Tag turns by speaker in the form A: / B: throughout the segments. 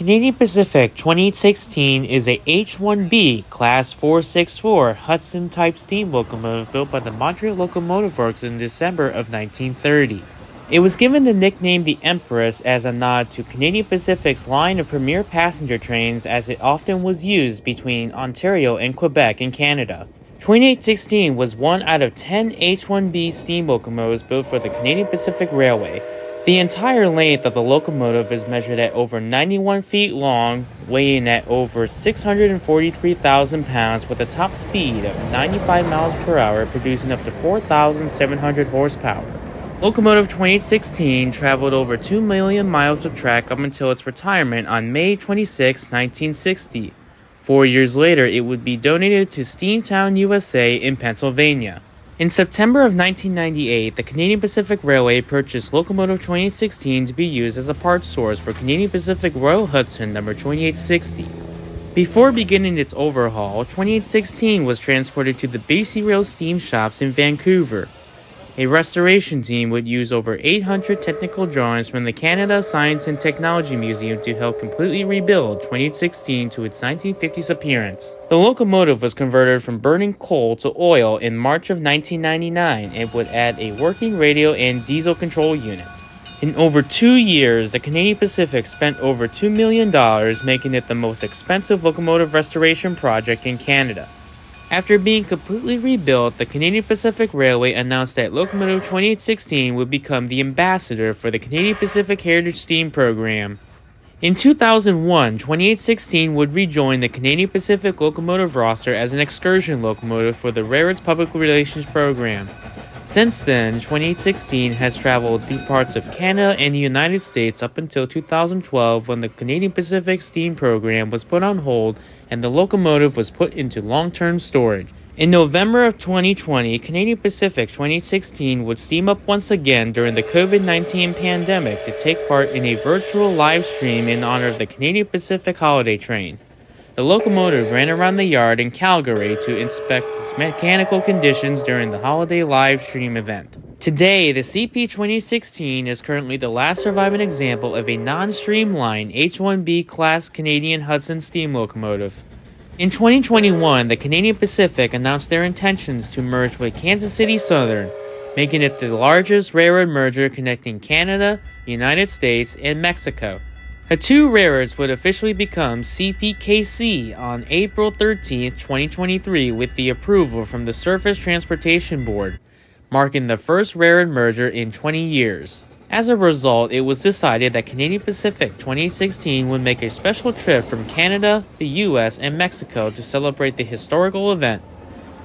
A: Canadian Pacific 2016 is a H-1B Class 464 Hudson-type steam locomotive built by the Montreal Locomotive Works in December of 1930. It was given the nickname the Empress as a nod to Canadian Pacific's line of premier passenger trains, as it often was used between Ontario and Quebec in Canada. 2816 was one out of 10 H-1B steam locomotives built for the Canadian Pacific Railway. The entire length of the locomotive is measured at over 91 feet long, weighing at over 643,000 pounds with a top speed of 95 miles per hour, producing up to 4,700 horsepower. Locomotive 2816 traveled over 2 million miles of track up until its retirement on May 26, 1960. 4 years later, it would be donated to Steamtown, USA in Pennsylvania. In September of 1998, the Canadian Pacific Railway purchased Locomotive 2816 to be used as a parts source for Canadian Pacific Royal Hudson number 2860. Before beginning its overhaul, 2816 was transported to the BC Rail steam shops in Vancouver. A restoration team would use over 800 technical drawings from the Canada Science and Technology Museum to help completely rebuild 2816 to its 1950s appearance. The locomotive was converted from burning coal to oil in March of 1999 and would add a working radio and diesel control unit. In over 2 years, the Canadian Pacific spent over $2 million, making it the most expensive locomotive restoration project in Canada. After being completely rebuilt, the Canadian Pacific Railway announced that Locomotive 2816 would become the ambassador for the Canadian Pacific Heritage Steam Program. In 2001, 2816 would rejoin the Canadian Pacific locomotive roster as an excursion locomotive for the Railroad's Public Relations Program. Since then, 2816 has traveled deep parts of Canada and the United States up until 2012, when the Canadian Pacific Steam Program was put on hold and the locomotive was put into long-term storage. In November of 2020, Canadian Pacific 2016 would steam up once again during the COVID-19 pandemic to take part in a virtual live stream in honor of the Canadian Pacific Holiday Train. The locomotive ran around the yard in Calgary to inspect its mechanical conditions during the holiday live stream event. Today, the CP2016 is currently the last surviving example of a non-streamlined H-1B class Canadian Hudson steam locomotive. In 2021, the Canadian Pacific announced their intentions to merge with Kansas City Southern, making it the largest railroad merger connecting Canada, the United States, and Mexico. The two railroads would officially become CPKC on April 13, 2023, with the approval from the Surface Transportation Board, marking the first railroad merger in 20 years. As a result, it was decided that Canadian Pacific 2016 would make a special trip from Canada, the US, and Mexico to celebrate the historical event.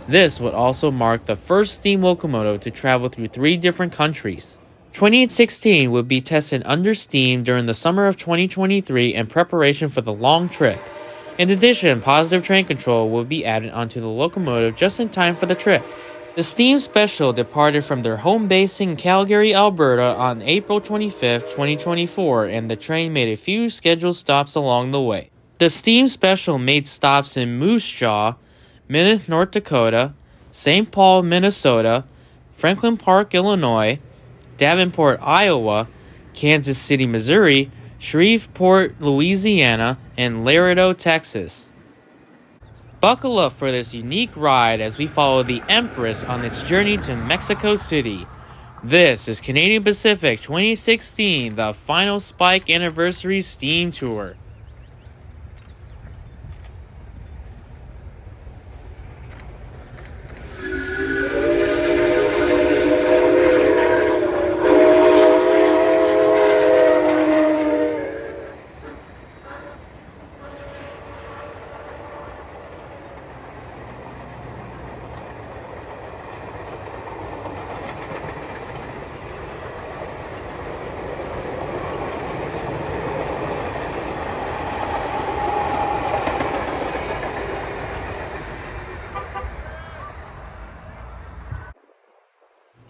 A: This would also mark the first steam locomotive to travel through 3 different countries. 2816 would be tested under steam during the summer of 2023 in preparation for the long trip. In addition, positive train control will be added onto the locomotive just in time for the trip. The Steam Special departed from their home base in Calgary, Alberta on April 25, 2024, and the train made a few scheduled stops along the way. The Steam Special made stops in Moose Jaw, Minot, North Dakota, St. Paul, Minnesota, Franklin Park, Illinois, Davenport, Iowa, Kansas City, Missouri, Shreveport, Louisiana, and Laredo, Texas. Buckle up for this unique ride as we follow the Empress on its journey to Mexico City. This is Canadian Pacific 2016, the final Spike Anniversary Steam Tour.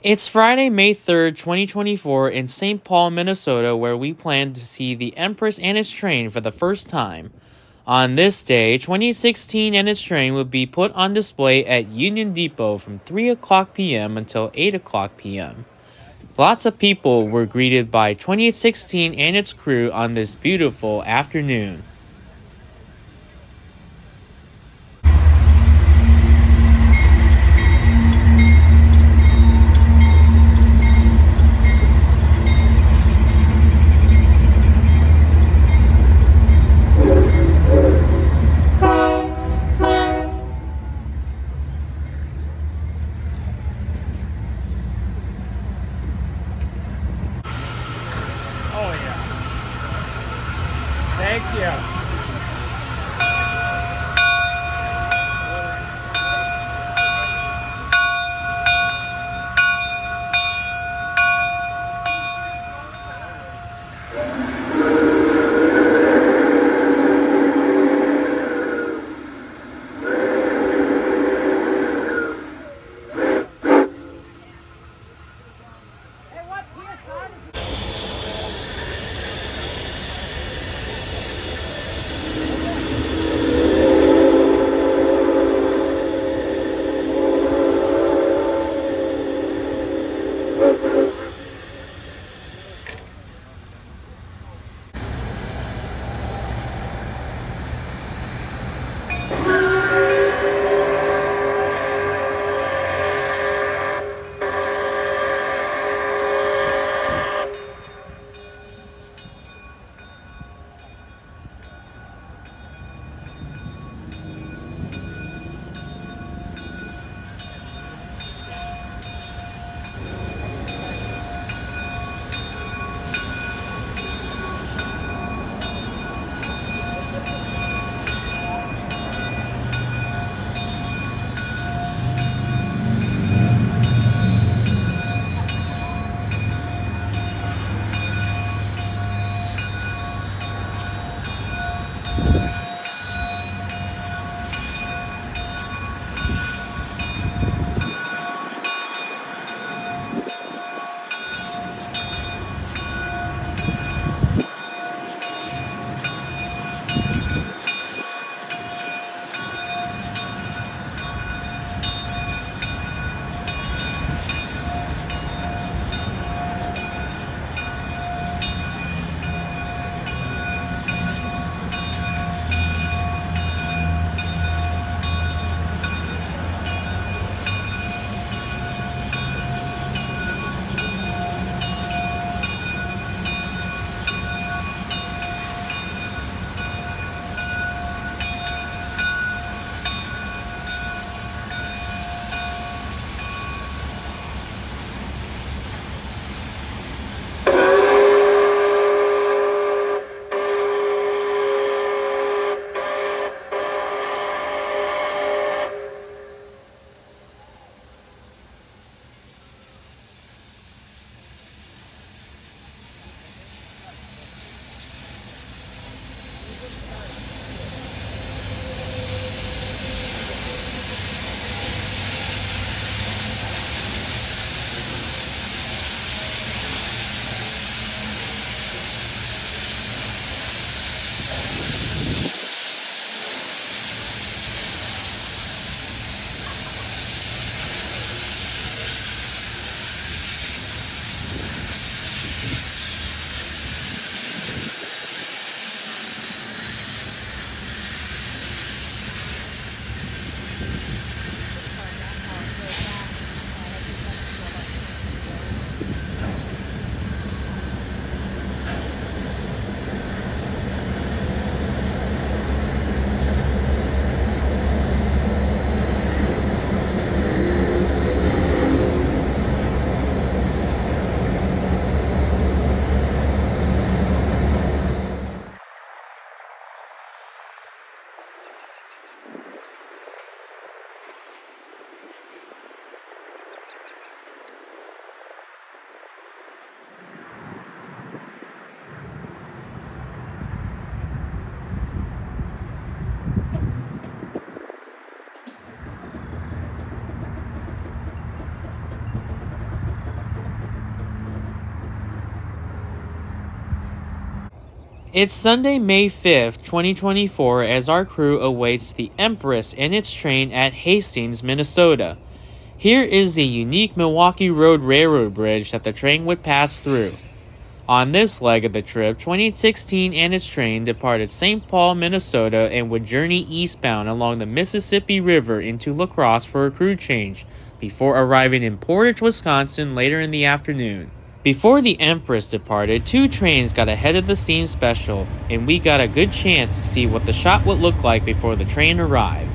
A: It's Friday, May 3rd, 2024 in St. Paul, Minnesota, where we plan to see the Empress and its train for the first time. On this day, 2016 and its train will be put on display at Union Depot from 3 o'clock p.m. until 8 o'clock p.m. Lots of people were greeted by 2816 and its crew on this beautiful afternoon.
B: Oh yeah. Thank you.
A: It's Sunday, May 5th, 2024, as our crew awaits the Empress and its train at Hastings, Minnesota. Here is a unique Milwaukee Road Railroad bridge that the train would pass through. On this leg of the trip, 2016 and its train departed St. Paul, Minnesota and would journey eastbound along the Mississippi River into La Crosse for a crew change, before arriving in Portage, Wisconsin later in the afternoon. Before the Empress departed, 2 trains got ahead of the steam special, and we got a good chance to see what the shop would look like before the train arrived.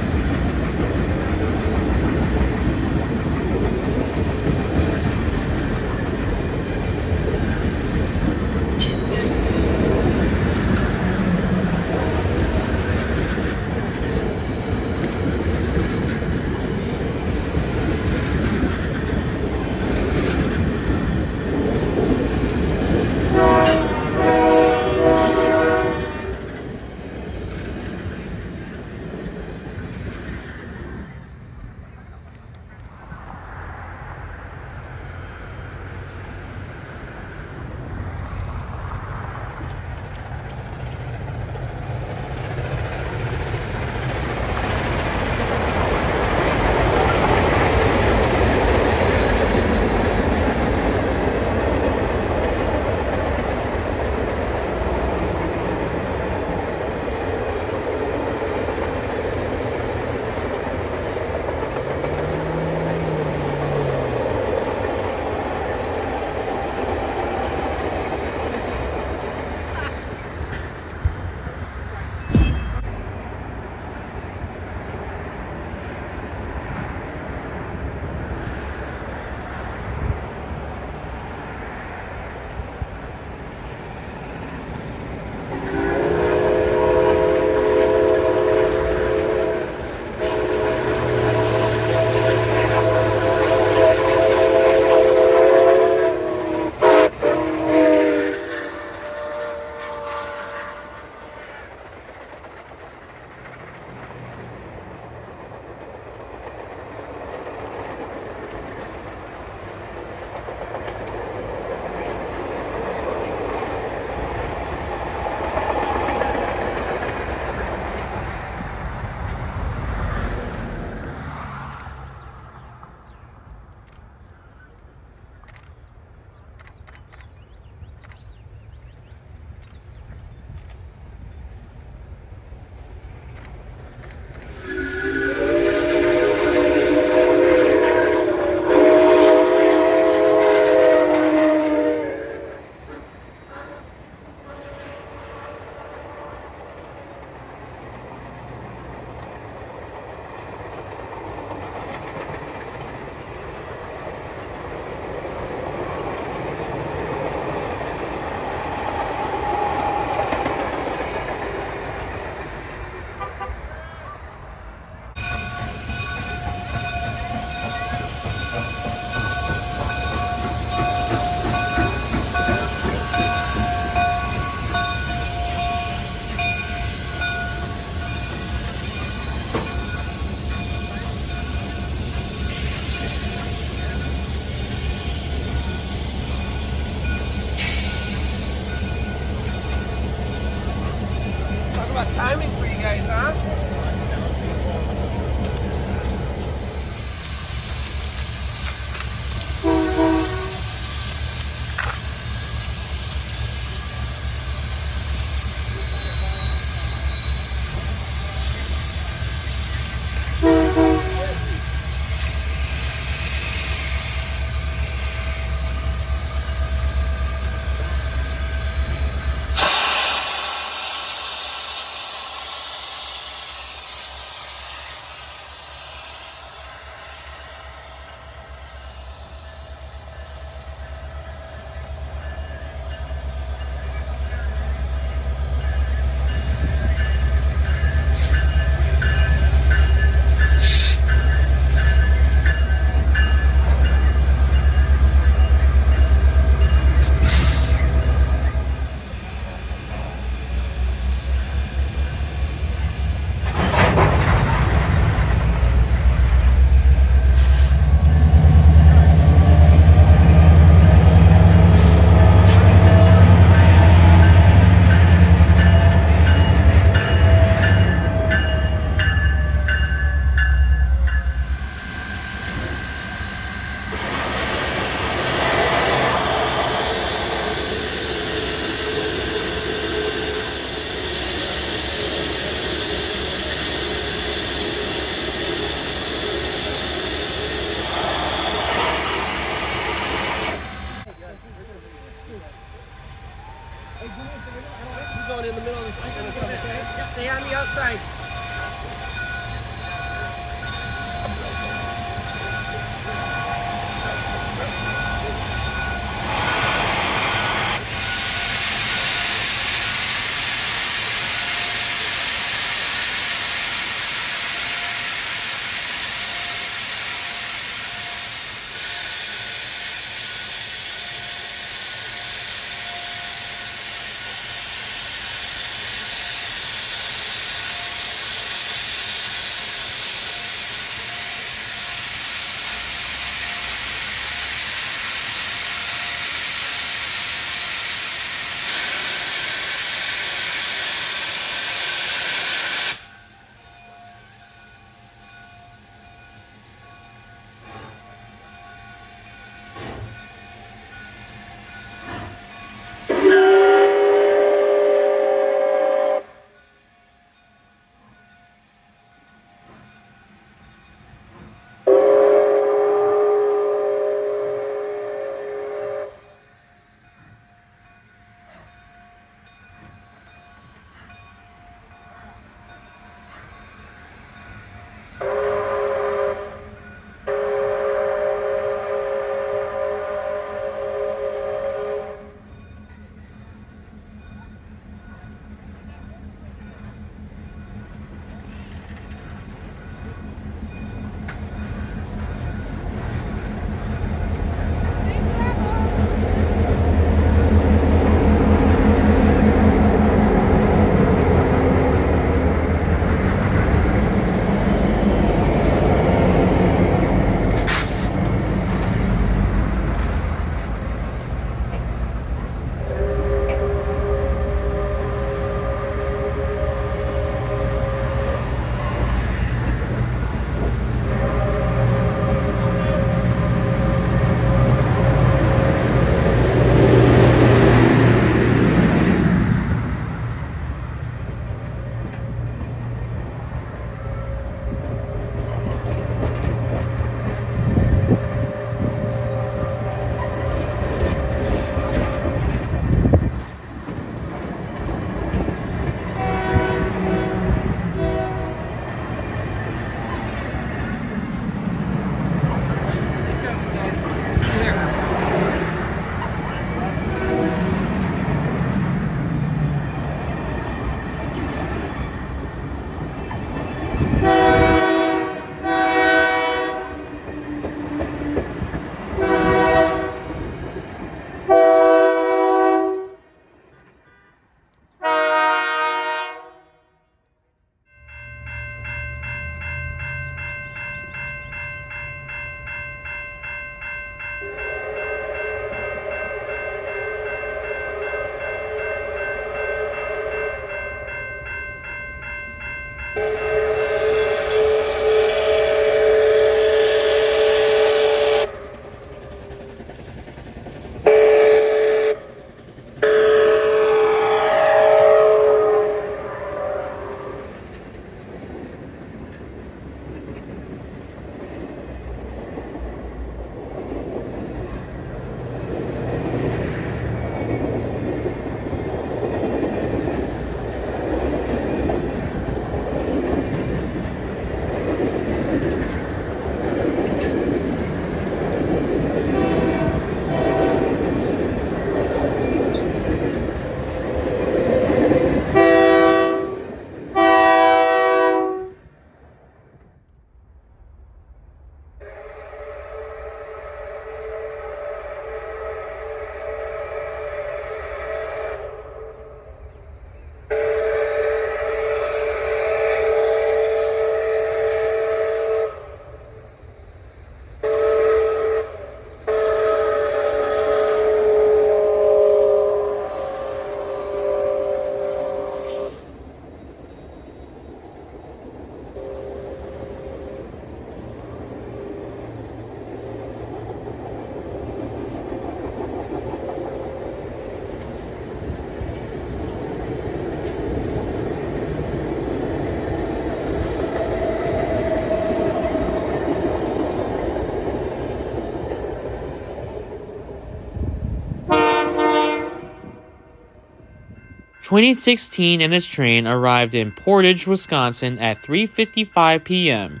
A: 2016 and its train arrived in Portage, Wisconsin at 3:55 p.m.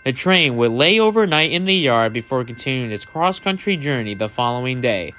A: The train would lay overnight in the yard before continuing its cross-country journey the following day.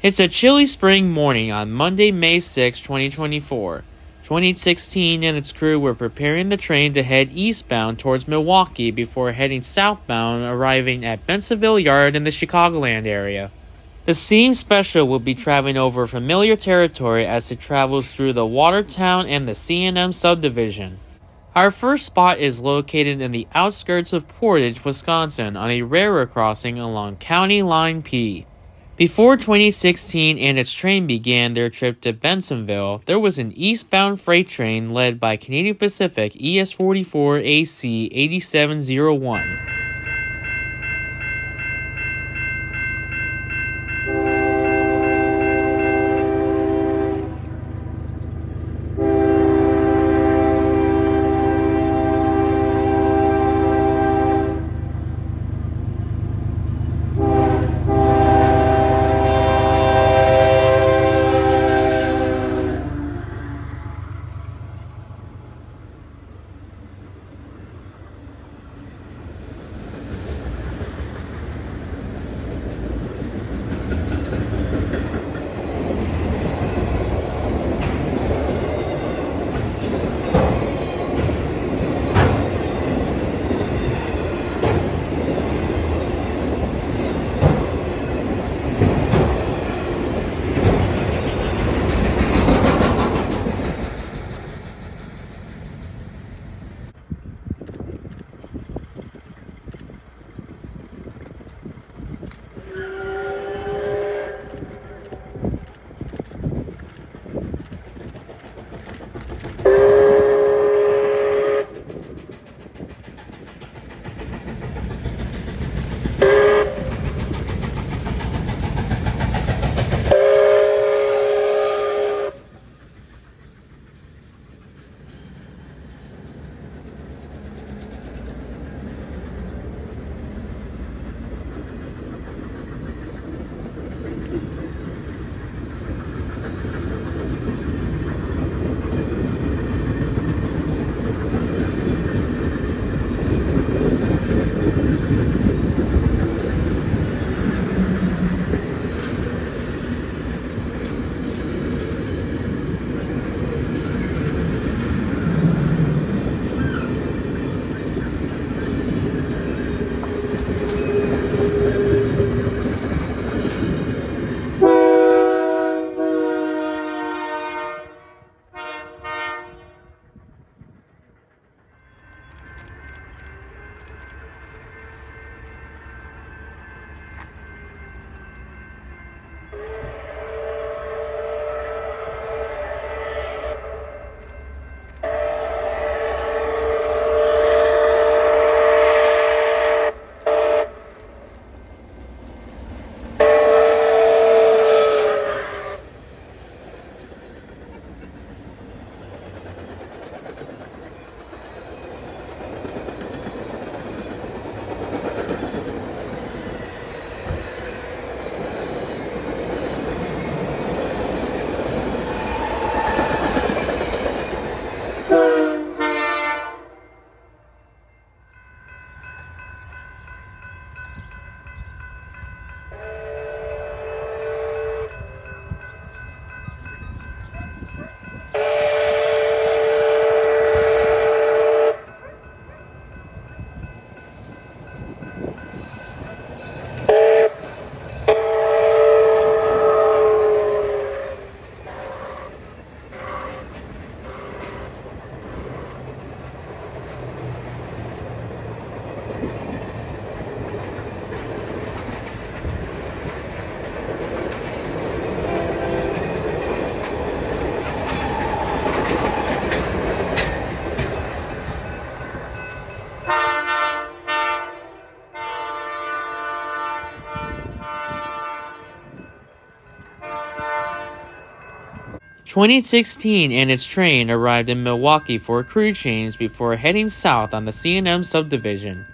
A: It's a chilly spring morning on Monday, May 6, 2024. 2016 and its crew were preparing the train to head eastbound towards Milwaukee before heading southbound, arriving at Bensenville Yard in the Chicagoland area. The C&M Special will be traveling over familiar territory as it travels through the Watertown and the C&M Subdivision. Our first spot is located in the outskirts of Portage, Wisconsin, on a railroad crossing along County Line P. Before 2016 and its train began their trip to Bensenville, there was an eastbound freight train led by Canadian Pacific ES44 AC 8701. 2816 and its train arrived in Milwaukee for a crew change before heading south on the C&M Subdivision.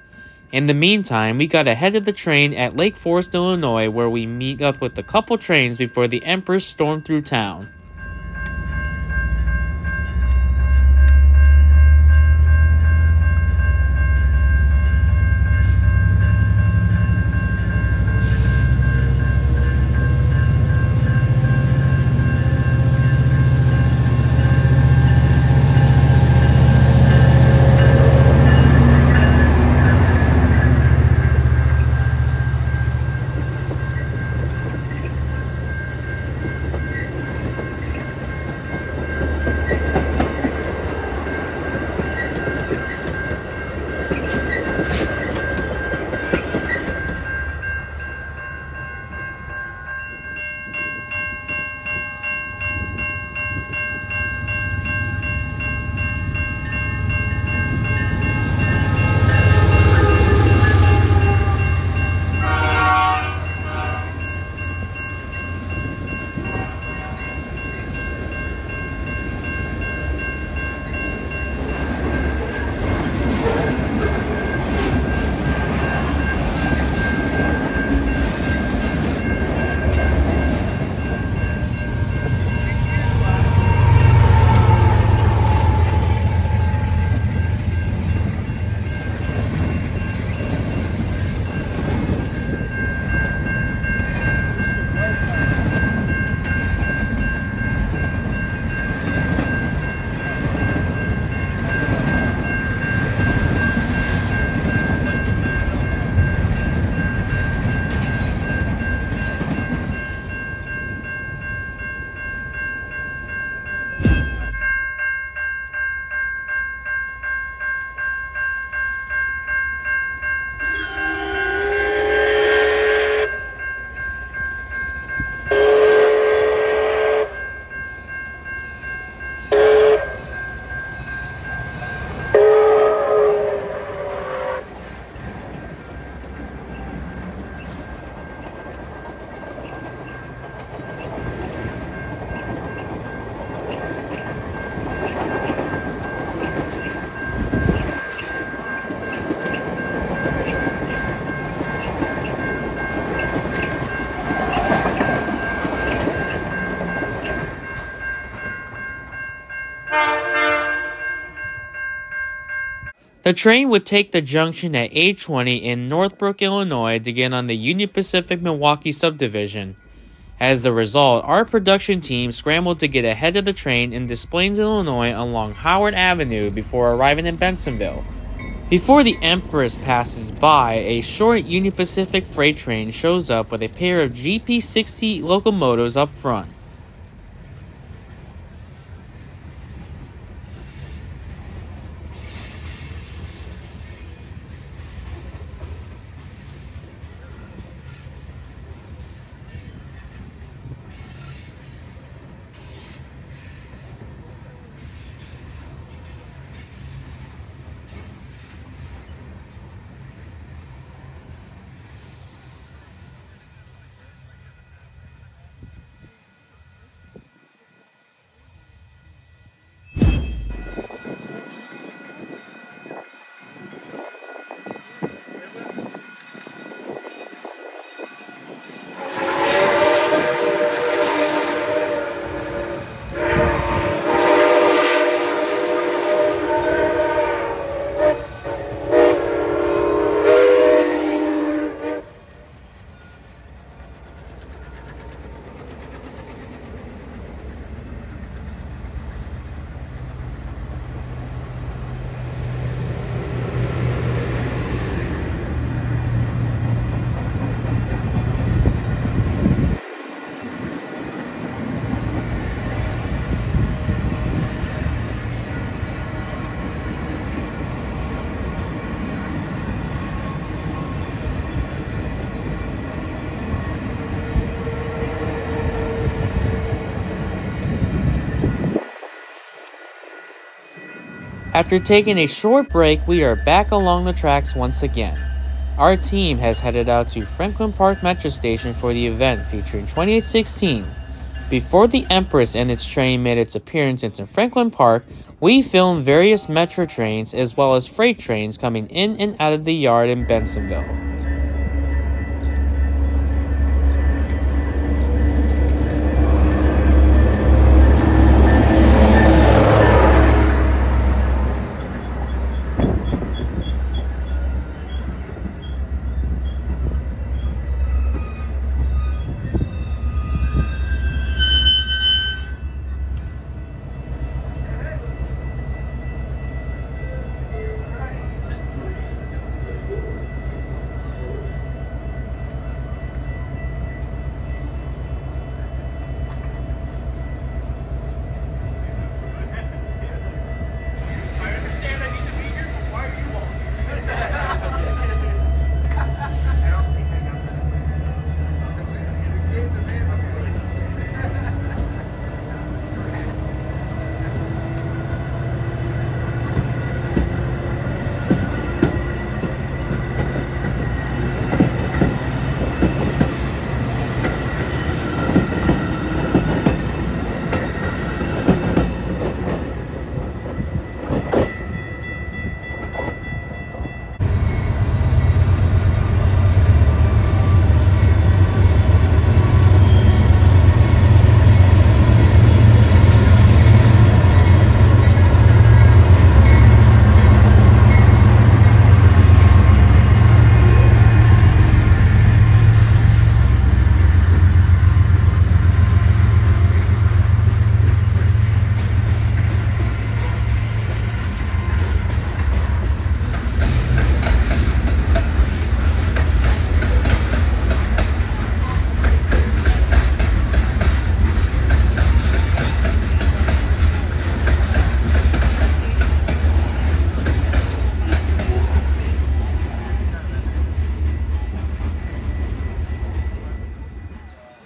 A: In the meantime, we got ahead of the train at Lake Forest, Illinois, where we meet up with a couple trains before the Empress stormed through town. The train would take the junction at A-20 in Northbrook, Illinois to get on the Union Pacific Milwaukee Subdivision. As the result, our production team scrambled to get ahead of the train in Des Plaines, Illinois along Howard Avenue before arriving in Bensenville. Before the Empress passes by, a short Union Pacific freight train shows up with a pair of GP60 locomotives up front. After taking a short break, we are back along the tracks once again. Our team has headed out to Franklin Park Metro Station for the event featuring 2816, Before the Empress and its train made its appearance into Franklin Park, we filmed various metro trains as well as freight trains coming in and out of the yard in Bensenville.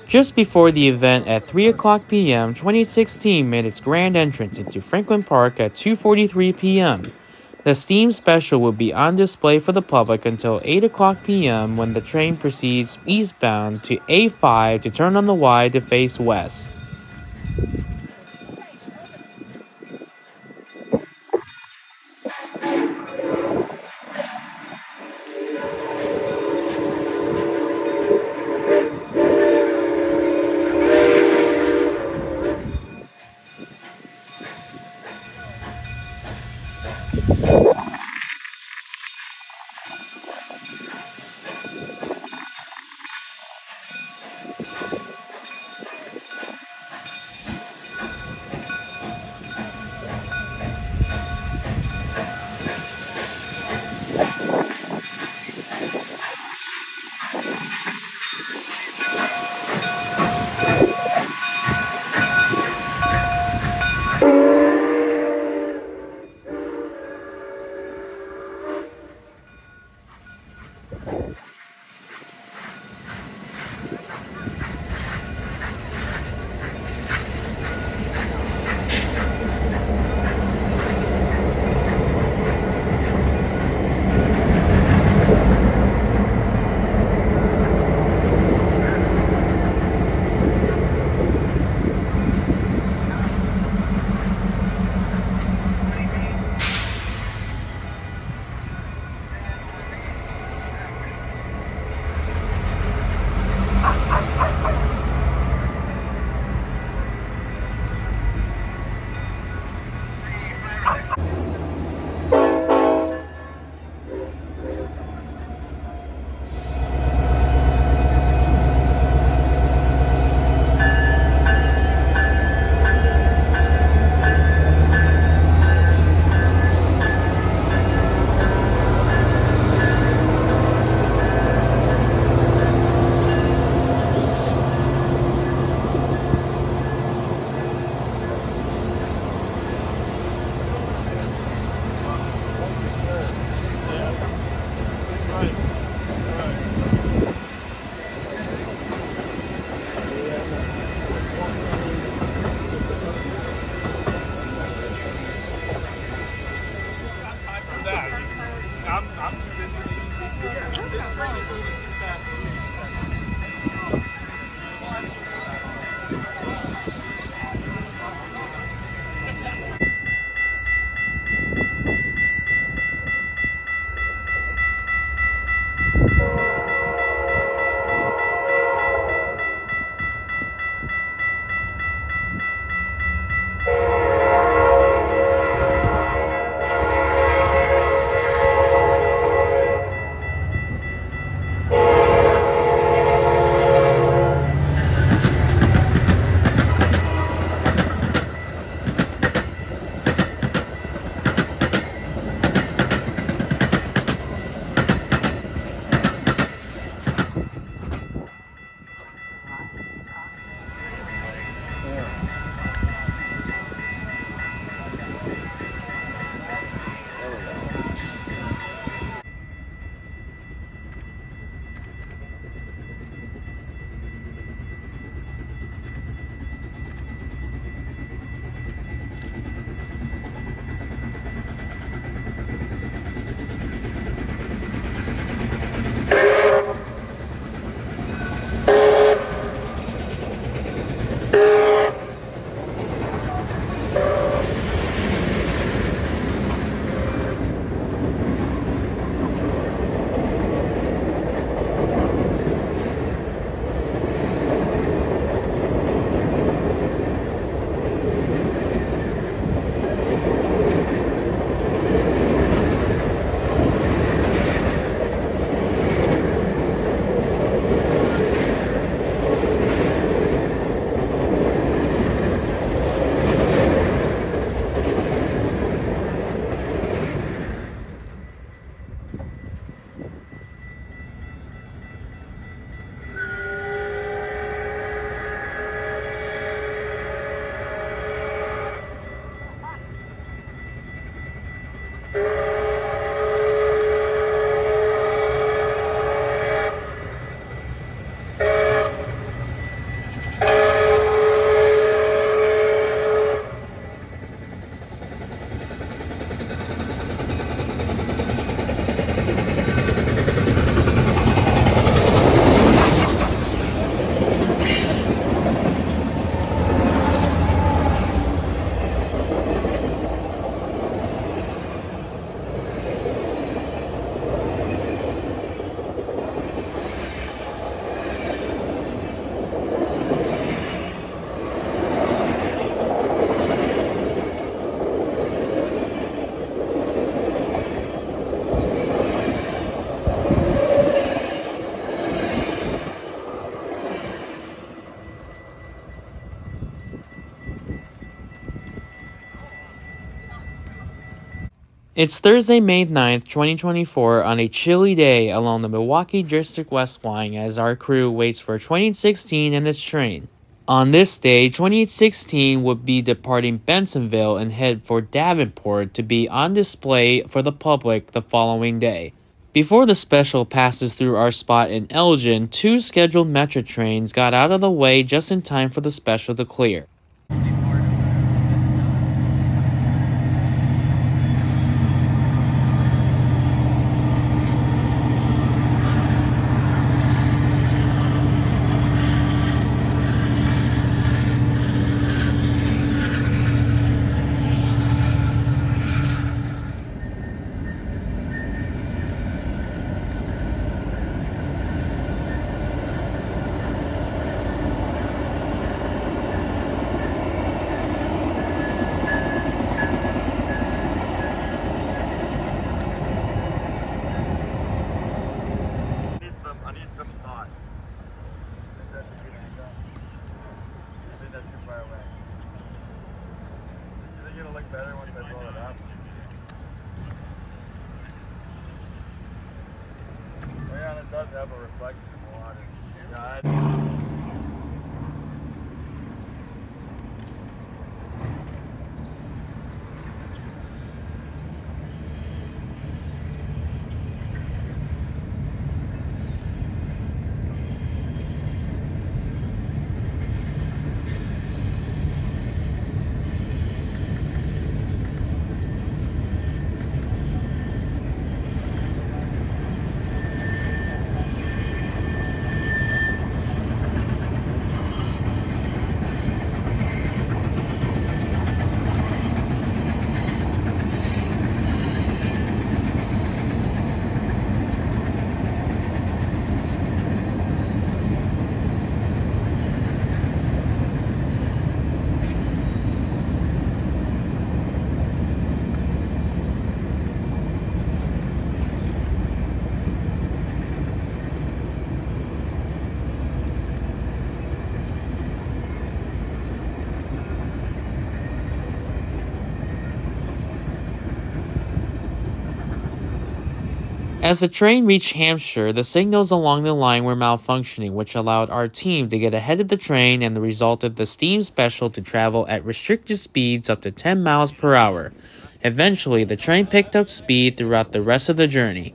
A: Just before the event at 3 o'clock p.m., 2016 made its grand entrance into Franklin Park at 2:43 p.m. The Steam Special will be on display for the public until 8 o'clock p.m. when the train proceeds eastbound to A5 to turn on the Y to face west. It's Thursday, May 9th, 2024, on a chilly day along the Milwaukee District West line as our crew waits for 2016 and its train. On this day, 2016 would be departing Bensenville and head for Davenport to be on display for the public the following day. Before the special passes through our spot in Elgin, 2 scheduled metro trains got out of the way just in time for the special to clear.
C: I need some thought. I think that's a good angle. I think that's too far away. You think it'll look better once I blow it up? Oh yeah, and it does have a reflection in the water. Yeah,
A: As the train reached Hampshire, the signals along the line were malfunctioning, which allowed our team to get ahead of the train and resulted the steam special to travel at restricted speeds up to 10 miles per hour. Eventually, the train picked up speed throughout the rest of the journey.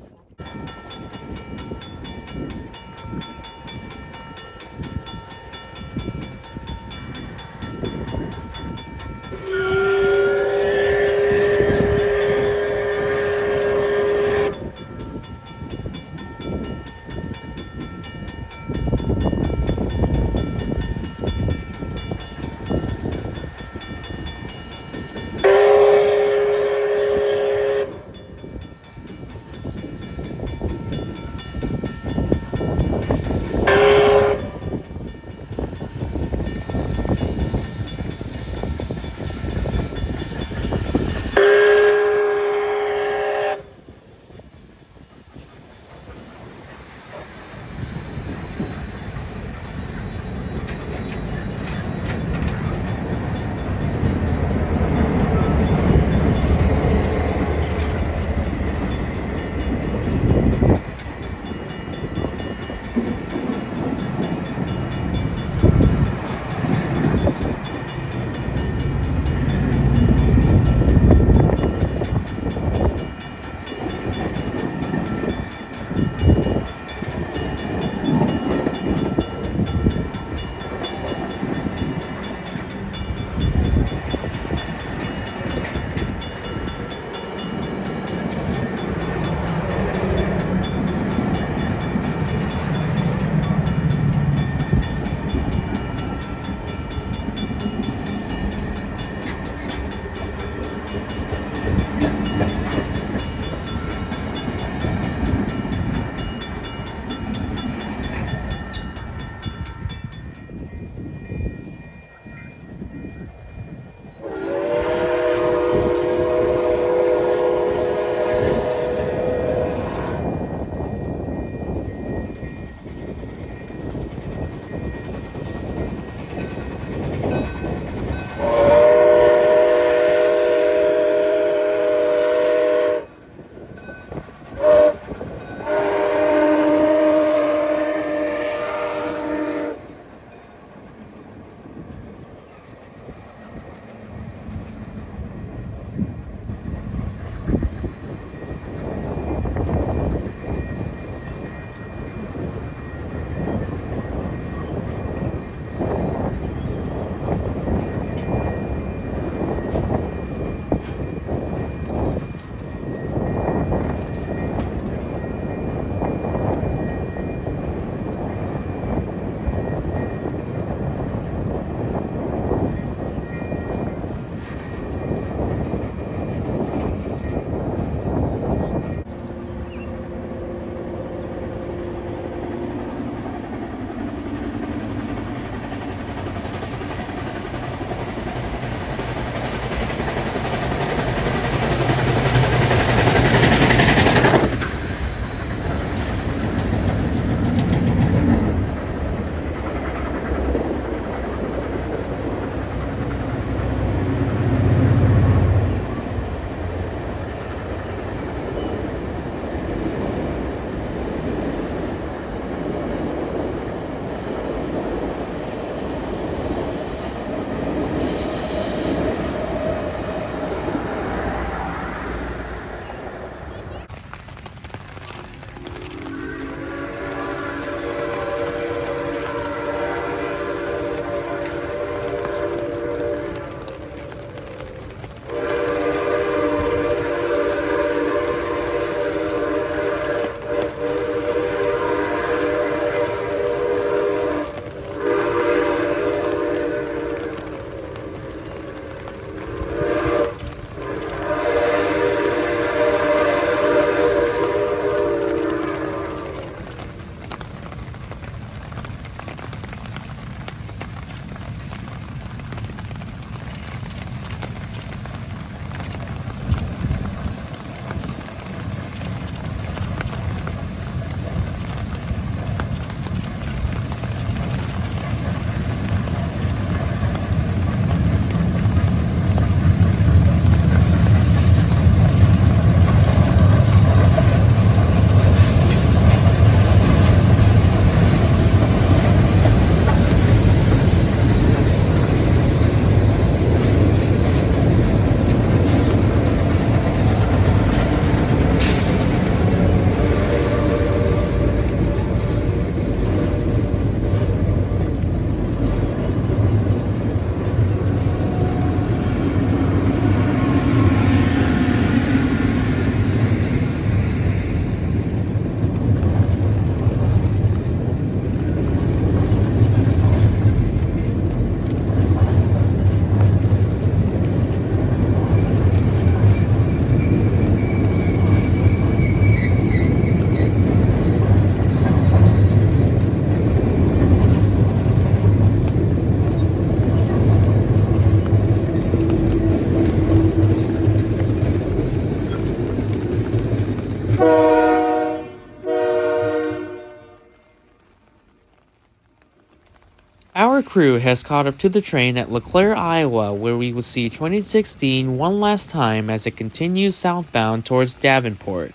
A: Our crew has caught up to the train at LeClaire, Iowa, where we will see 2016 one last time as it continues southbound towards Davenport.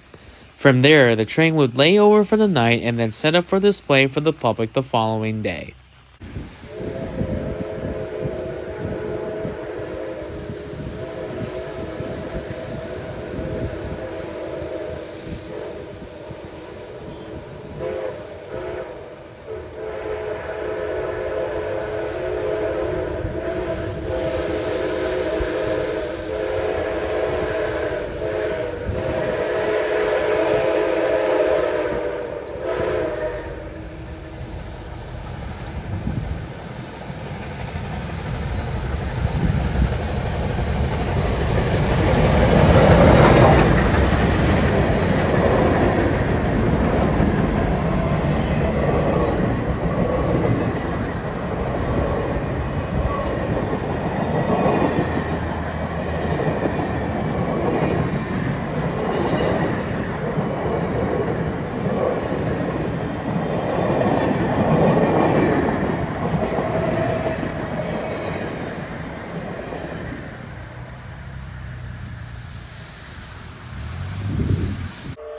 A: From there, the train would lay over for the night and then set up for display for the public the following day.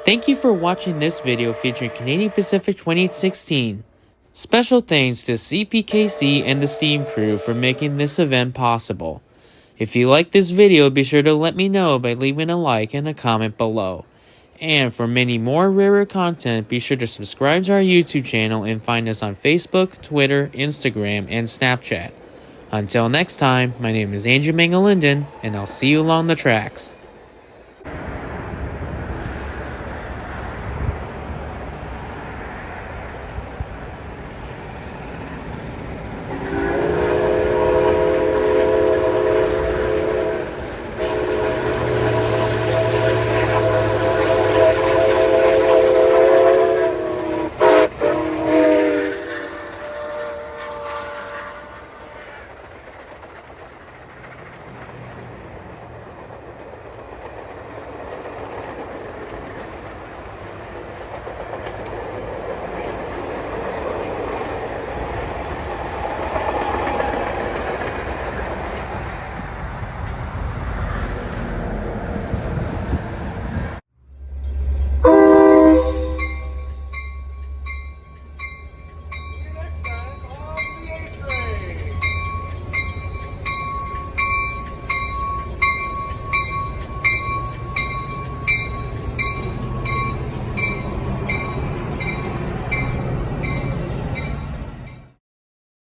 A: Thank you for watching this video featuring Canadian Pacific 2016. Special thanks to CPKC and the Steam crew for making this event possible. If you like this video, be sure to let me know by leaving a like and a comment below. And for many more rarer content, be sure to subscribe to our YouTube channel and find us on Facebook, Twitter, Instagram, and Snapchat. Until next time, my name is Andrew Mangalinden, and I'll see you along the tracks.